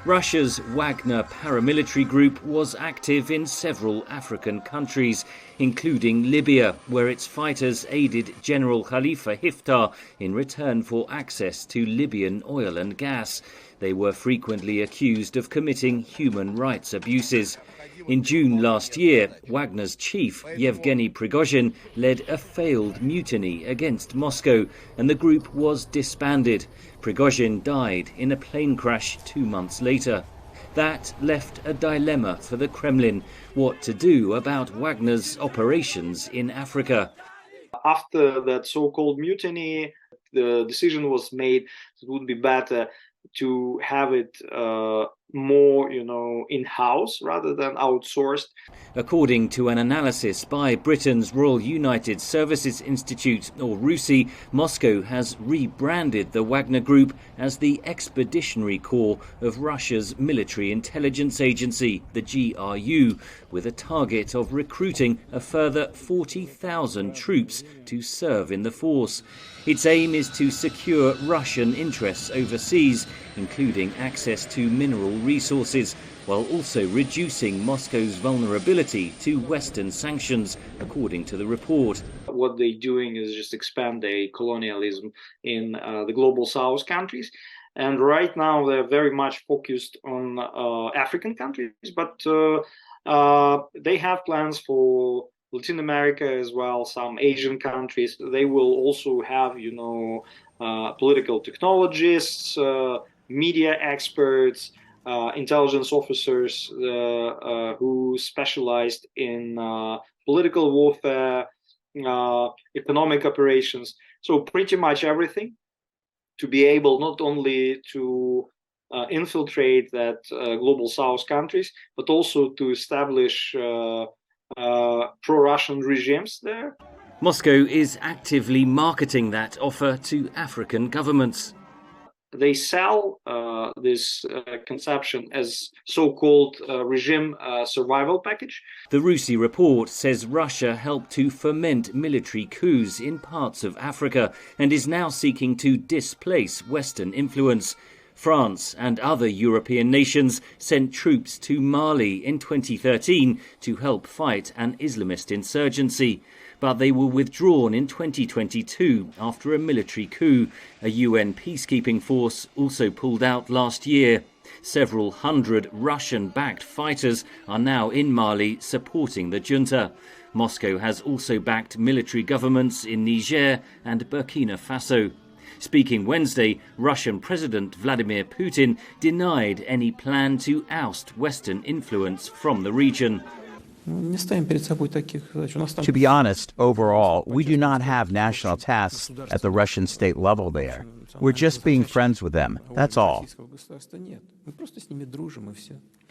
Russia's Wagner paramilitary group was active in several African countries, including Libya, where its fighters aided General Khalifa Haftar in return for access to Libyan oil and gas. They were frequently accused of committing human rights abuses. In June last year, Wagner's chief, Yevgeny Prigozhin, led a failed mutiny against Moscow, and the group was disbanded. Prigozhin died in a plane crash 2 months later. That left a dilemma for the Kremlin: what to do about Wagner's operations in Africa. After that so-called mutiny, the decision was made it would be better to have it more, in-house rather than outsourced. According to an analysis by Britain's Royal United Services Institute, or RUSI, Moscow has rebranded the Wagner Group as the Expeditionary Corps of Russia's military intelligence agency, the GRU, with a target of recruiting a further 40,000 troops to serve in the force. Its aim is to secure Russian interests overseas, including access to mineral resources, while also reducing Moscow's vulnerability to Western sanctions, according to the report. What they're doing is just expand their colonialism in the global South countries. And right now they're very much focused on African countries, but they have plans for Latin America as well, some Asian countries. They will also have, political technologists, media experts, intelligence officers who specialized in political warfare, economic operations. So pretty much everything to be able not only to infiltrate that global South countries, but also to establish pro-Russian regimes there. Moscow is actively marketing that offer to African governments. They sell this conception as so-called regime survival package. The RUSI report says Russia helped to foment military coups in parts of Africa and is now seeking to displace Western influence. France and other European nations sent troops to Mali in 2013 to help fight an Islamist insurgency. But they were withdrawn in 2022 after a military coup. A UN peacekeeping force also pulled out last year. Several hundred Russian-backed fighters are now in Mali supporting the junta. Moscow has also backed military governments in Niger and Burkina Faso. Speaking Wednesday, Russian President Vladimir Putin denied any plan to oust Western influence from the region. To be honest, overall, we do not have national tasks at the Russian state level there. We're just being friends with them, that's all.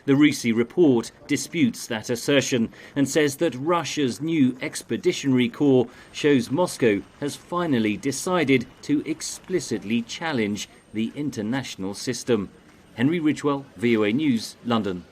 The RUSI report disputes that assertion and says that Russia's new expeditionary corps shows Moscow has finally decided to explicitly challenge the international system. Henry Ridgwell, VOA News, London.